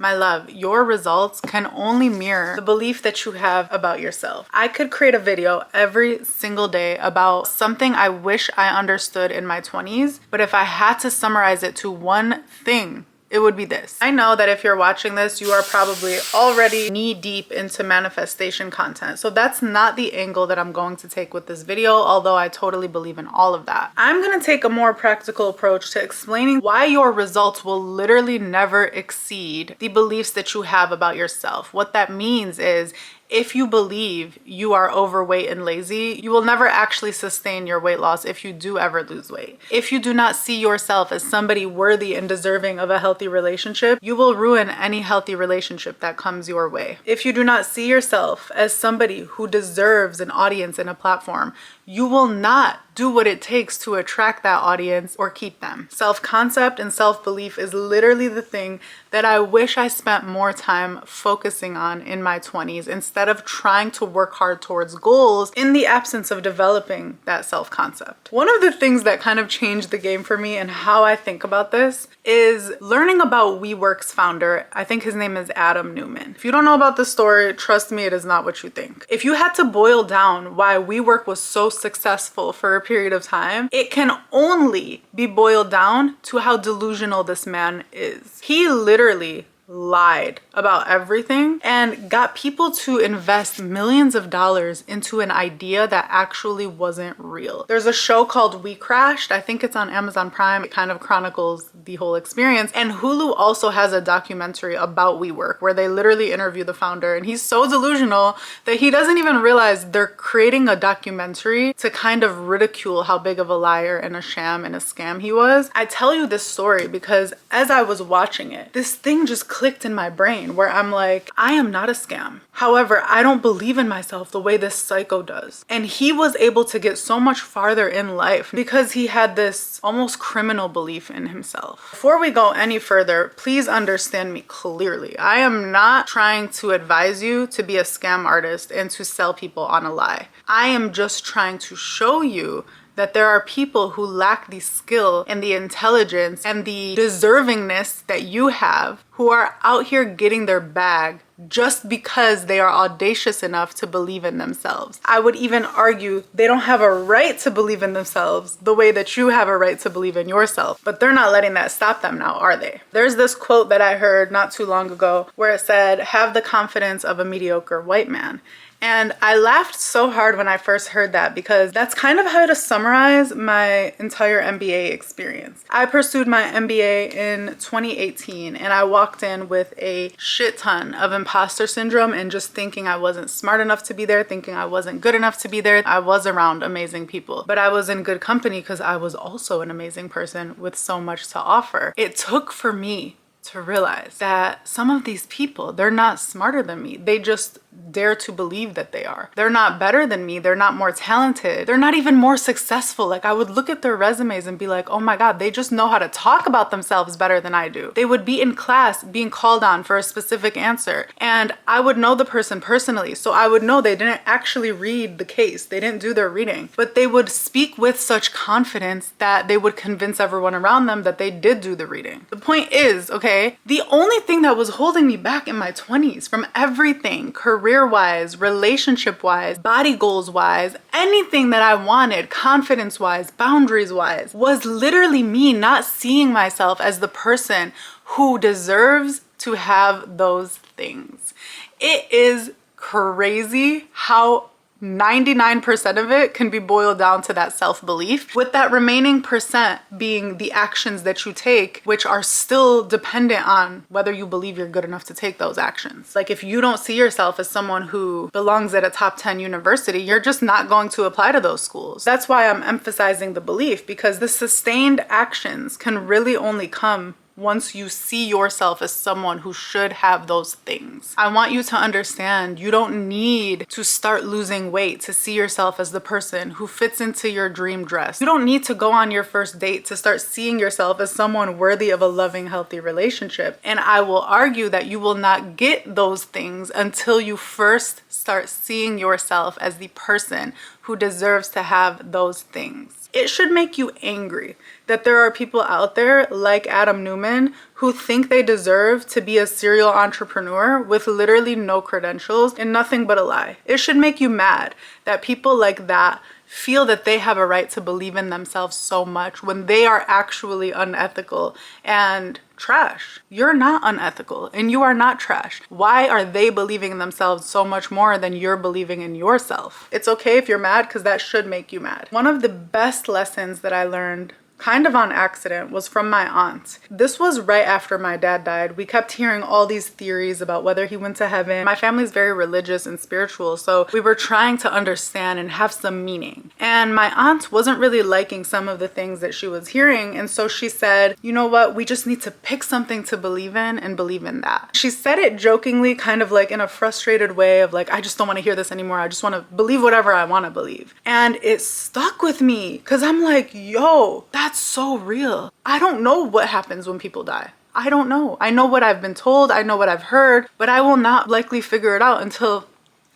My love, your results can only mirror the belief that you have about yourself. I could create a video every single day about something I wish I understood in my 20s, but if I had to summarize it to one thing, it would be this. I know that if you're watching this, you are probably already knee deep into manifestation content. So that's not the angle that I'm going to take with this video, although I totally believe in all of that. I'm gonna take a more practical approach to explaining why your results will literally never exceed the beliefs that you have about yourself. What that means is, if you believe you are overweight and lazy, you will never actually sustain your weight loss if you do ever lose weight. If you do not see yourself as somebody worthy and deserving of a healthy relationship, you will ruin any healthy relationship that comes your way. If you do not see yourself as somebody who deserves an audience and a platform, you will not do what it takes to attract that audience or keep them. Self-concept and self-belief is literally the thing that I wish I spent more time focusing on in my 20s instead of trying to work hard towards goals in the absence of developing that self-concept. One of the things that kind of changed the game for me and how I think about this is learning about WeWork's founder. I think his name is Adam Neumann. If you don't know about this story, trust me, it is not what you think. If you had to boil down why WeWork was so successful for a period of time, it can only be boiled down to how delusional this man is. He literally lied about everything and got people to invest millions of dollars into an idea that actually wasn't real. There's a show called We Crashed. I think it's on Amazon Prime. It kind of chronicles the whole experience. And Hulu also has a documentary about WeWork where they literally interview the founder, and he's so delusional that he doesn't even realize they're creating a documentary to kind of ridicule how big of a liar and a sham and a scam he was. I tell you this story because as I was watching it, this thing just clicked in my brain where I'm like, I am not a scam. However, I don't believe in myself the way this psycho does. And he was able to get so much farther in life because he had this almost criminal belief in himself. Before we go any further, please understand me clearly. I am not trying to advise you to be a scam artist and to sell people on a lie. I am just trying to show you that there are people who lack the skill and the intelligence and the deservingness that you have, who are out here getting their bag just because they are audacious enough to believe in themselves. I would even argue they don't have a right to believe in themselves the way that you have a right to believe in yourself, but they're not letting that stop them now, are they? There's this quote that I heard not too long ago where it said, "Have the confidence of a mediocre white man." And I laughed so hard when I first heard that because that's kind of how to summarize my entire MBA experience. I pursued my MBA in 2018 and I walked in with a shit ton of imposter syndrome and just thinking I wasn't smart enough to be there, thinking I wasn't good enough to be there. I was around amazing people, but I was in good company because I was also an amazing person with so much to offer. It took for me to realize that some of these people, they're not smarter than me. They just dare to believe that they are. They're not better than me. They're not more talented. They're not even more successful. Like, I would look at their resumes and be like, oh my God, they just know how to talk about themselves better than I do. They would be in class being called on for a specific answer, and I would know the person personally. So I would know they didn't actually read the case. They didn't do their reading, but they would speak with such confidence that they would convince everyone around them that they did do the reading. The point is, okay, the only thing that was holding me back in my 20s from everything, career-wise, relationship-wise, body goals-wise, anything that I wanted, confidence-wise, boundaries-wise, was literally me not seeing myself as the person who deserves to have those things. It is crazy how 99% of it can be boiled down to that self-belief, with that remaining percent being the actions that you take, which are still dependent on whether you believe you're good enough to take those actions. Like, if you don't see yourself as someone who belongs at a top 10 university, you're just not going to apply to those schools. That's why I'm emphasizing the belief, because the sustained actions can really only come once you see yourself as someone who should have those things. I want you to understand you don't need to start losing weight to see yourself as the person who fits into your dream dress. You don't need to go on your first date to start seeing yourself as someone worthy of a loving, healthy relationship. And I will argue that you will not get those things until you first start seeing yourself as the person who deserves to have those things. It should make you angry that there are people out there like Adam Newman who think they deserve to be a serial entrepreneur with literally no credentials and nothing but a lie. It should make you mad that people like that feel that they have a right to believe in themselves so much when they are actually unethical and trash. You're not unethical and you are not trash. Why are they believing in themselves so much more than you're believing in yourself? It's okay if you're mad, because that should make you mad. One of the best lessons that I learned kind of on accident was from my aunt. This was right after my dad died. We kept hearing all these theories about whether he went to heaven. My family's very religious and spiritual, so we were trying to understand and have some meaning. And my aunt wasn't really liking some of the things that she was hearing, and so she said, you know what, we just need to pick something to believe in and believe in that. She said it jokingly, kind of like in a frustrated way of like, I just don't want to hear this anymore. I just want to believe whatever I want to believe. And it stuck with me because I'm like, yo, that's so real. I don't know what happens when people die. I don't know. I know what I've been told. I know what I've heard, but I will not likely figure it out until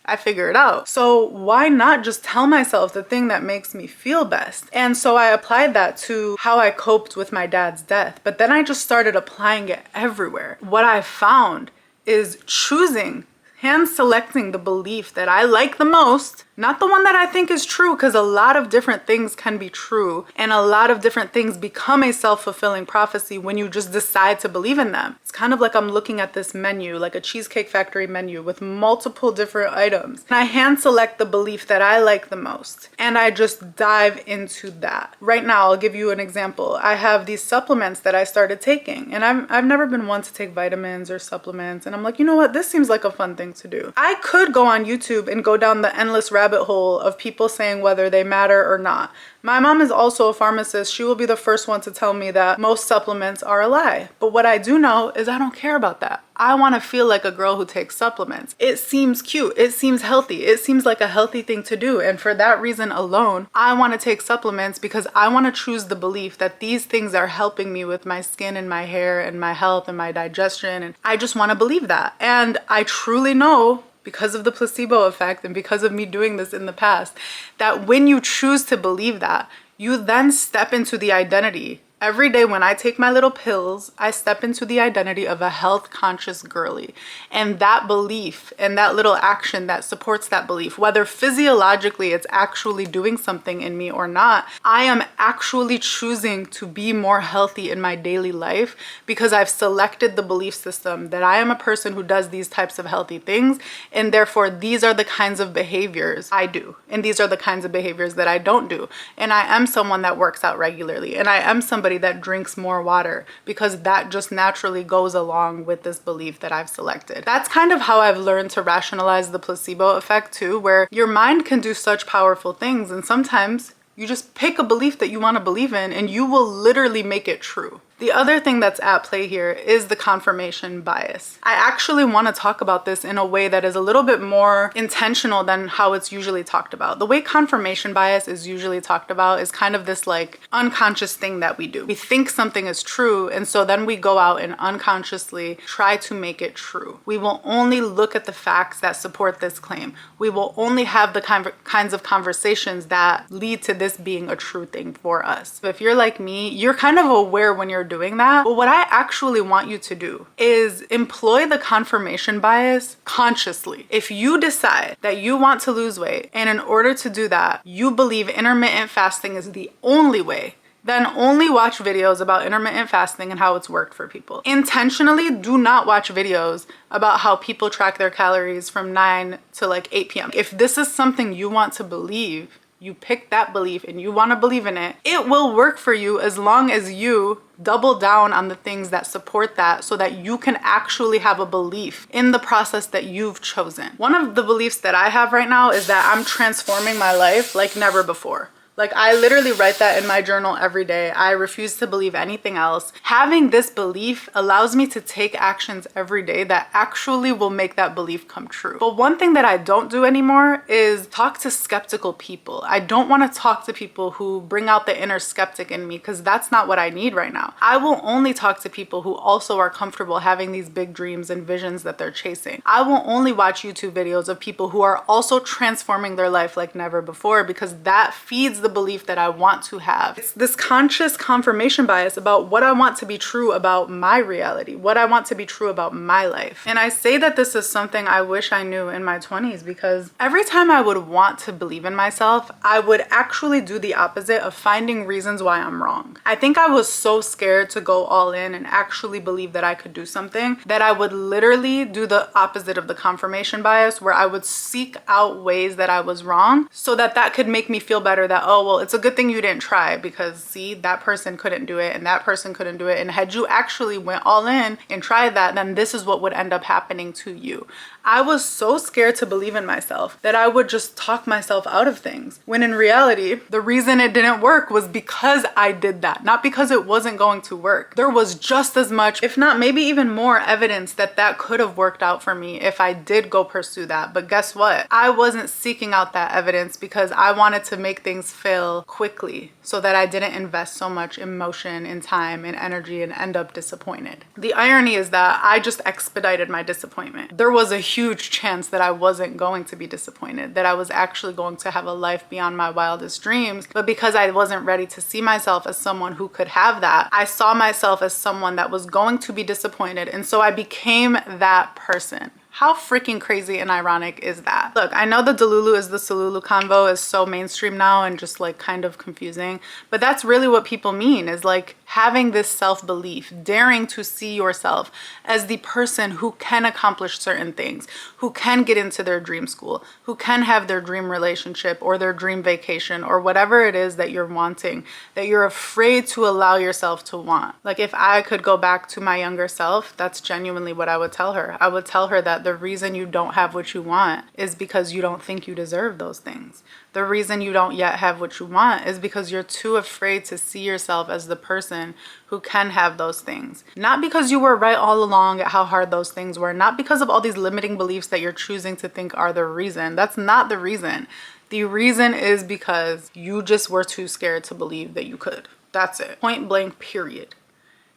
I figure it out. So why not just tell myself the thing that makes me feel best? And so I applied that to how I coped with my dad's death, but then I just started applying it everywhere. What I found is choosing, hand selecting the belief that I like the most, not the one that I think is true, because a lot of different things can be true and a lot of different things become a self-fulfilling prophecy when you just decide to believe in them. It's kind of like I'm looking at this menu, like a Cheesecake Factory menu with multiple different items. And I hand select the belief that I like the most and I just dive into that. Right now, I'll give you an example. I have these supplements that I started taking, and I've never been one to take vitamins or supplements, and I'm like, you know what, this seems like a fun thing to do. I could go on YouTube and go down the endless rabbit hole of people saying whether they matter or not. My mom is also a pharmacist. She will be the first one to tell me that most supplements are a lie. But what I do know is I don't care about that. I want to feel like a girl who takes supplements. It seems cute. It seems healthy. It seems like a healthy thing to do. And for that reason alone, I want to take supplements because I want to choose the belief that these things are helping me with my skin and my hair and my health and my digestion. And I just want to believe that. And I truly know, because of the placebo effect and because of me doing this in the past, that when you choose to believe that, you then step into the identity. Every day when I take my little pills, I step into the identity of a health conscious girly. And that belief and that little action that supports that belief, whether physiologically it's actually doing something in me or not, I am actually choosing to be more healthy in my daily life because I've selected the belief system that I am a person who does these types of healthy things. And therefore, these are the kinds of behaviors I do. And these are the kinds of behaviors that I don't do. And I am someone that works out regularly. And I am somebody that drinks more water because that just naturally goes along with this belief that I've selected. That's kind of how I've learned to rationalize the placebo effect too, where your mind can do such powerful things, and sometimes you just pick a belief that you want to believe in and you will literally make it true. The other thing that's at play here is the confirmation bias. I actually want to talk about this in a way that is a little bit more intentional than how it's usually talked about. The way confirmation bias is usually talked about is kind of this like unconscious thing that we do. We think something is true, and so then we go out and unconsciously try to make it true. We will only look at the facts that support this claim. We will only have the kinds of conversations that lead to this being a true thing for us. If you're like me, you're kind of aware when you're doing that. But what I actually want you to do is employ the confirmation bias consciously. If you decide that you want to lose weight, and in order to do that, you believe intermittent fasting is the only way, then only watch videos about intermittent fasting and how it's worked for people. Intentionally do not watch videos about how people track their calories from 9 to like 8 p.m. If this is something you want to believe, you pick that belief and you want to believe in it, it will work for you as long as you double down on the things that support that so that you can actually have a belief in the process that you've chosen. One of the beliefs that I have right now is that I'm transforming my life like never before. Like, I literally write that in my journal every day. I refuse to believe anything else. Having this belief allows me to take actions every day that actually will make that belief come true. But one thing that I don't do anymore is talk to skeptical people. I don't want to talk to people who bring out the inner skeptic in me, because that's not what I need right now. I will only talk to people who also are comfortable having these big dreams and visions that they're chasing. I will only watch YouTube videos of people who are also transforming their life like never before, because that feeds the belief that I want to have. It's this conscious confirmation bias about what I want to be true about my reality, what I want to be true about my life. And I say that this is something I wish I knew in my 20s, because every time I would want to believe in myself, I would actually do the opposite of finding reasons why I'm wrong. I think I was so scared to go all in and actually believe that I could do something that I would literally do the opposite of the confirmation bias, where I would seek out ways that I was wrong so that that could make me feel better, that, oh, well, it's a good thing you didn't try, because see, that person couldn't do it and that person couldn't do it, and had you actually went all in and tried that, then this is what would end up happening to you. I was so scared to believe in myself that I would just talk myself out of things, when in reality, the reason it didn't work was because I did that, not because it wasn't going to work. There was just as much, if not maybe even more, evidence that that could have worked out for me if I did go pursue that. But guess what? I wasn't seeking out that evidence because I wanted to make things fail quickly so that I didn't invest so much emotion and time and energy and end up disappointed. The irony is that I just expedited my disappointment. There was a huge chance that I wasn't going to be disappointed, that I was actually going to have a life beyond my wildest dreams. But because I wasn't ready to see myself as someone who could have that, I saw myself as someone that was going to be disappointed. And so I became that person. How freaking crazy and ironic is that? Look, I know the Delulu is the Salulu convo is so mainstream now and just like kind of confusing, but that's really what people mean, is like having this self-belief, daring to see yourself as the person who can accomplish certain things, who can get into their dream school, who can have their dream relationship or their dream vacation or whatever it is that you're wanting, that you're afraid to allow yourself to want. Like, if I could go back to my younger self, that's genuinely what I would tell her. I would tell her that the reason you don't have what you want is because you don't think you deserve those things. The reason you don't yet have what you want is because you're too afraid to see yourself as the person who can have those things. Not because you were right all along at how hard those things were, not because of all these limiting beliefs that you're choosing to think are the reason. That's not the reason. The reason is because you just were too scared to believe that you could. That's it. Point blank, period.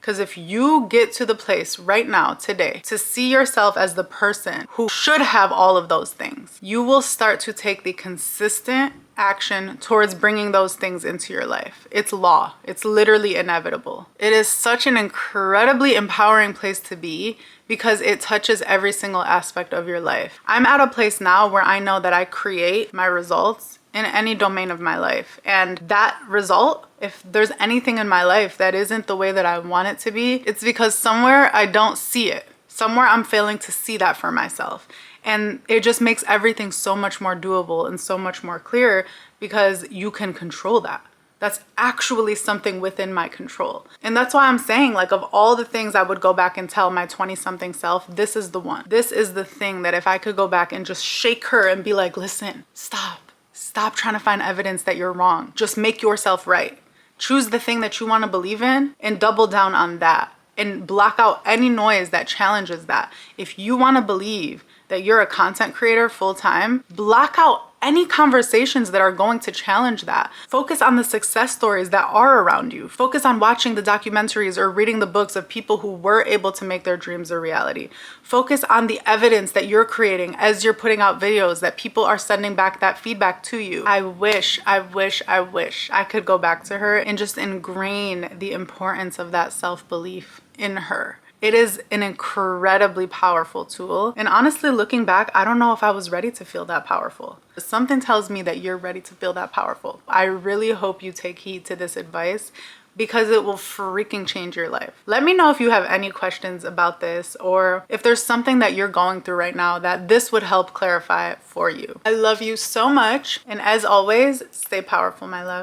Because if you get to the place right now, today, to see yourself as the person who should have all of those things, you will start to take the consistent action towards bringing those things into your life. It's law. It's literally inevitable. It is such an incredibly empowering place to be because it touches every single aspect of your life. I'm at a place now where I know that I create my results in any domain of my life. And that result, if there's anything in my life that isn't the way that I want it to be, it's because somewhere I don't see it. Somewhere I'm failing to see that for myself. And it just makes everything so much more doable and so much more clear because you can control that. That's actually something within my control. And that's why I'm saying, like, of all the things I would go back and tell my 20-something self, this is the one. This is the thing that if I could go back and just shake her and be like, listen, stop. Stop trying to find evidence that you're wrong. Just make yourself right. Choose the thing that you want to believe in and double down on that and block out any noise that challenges that. If you want to believe that you're a content creator full-time, block out any conversations that are going to challenge that. Focus on the success stories that are around you. Focus on watching the documentaries or reading the books of people who were able to make their dreams a reality. Focus on the evidence that you're creating as you're putting out videos, that people are sending back that feedback to you. I wish I could go back to her and just ingrain the importance of that self-belief in her. It is an incredibly powerful tool. And honestly, looking back, I don't know if I was ready to feel that powerful. Something tells me that you're ready to feel that powerful. I really hope you take heed to this advice because it will freaking change your life. Let me know if you have any questions about this or if there's something that you're going through right now that this would help clarify for you. I love you so much. And as always, stay powerful, my love.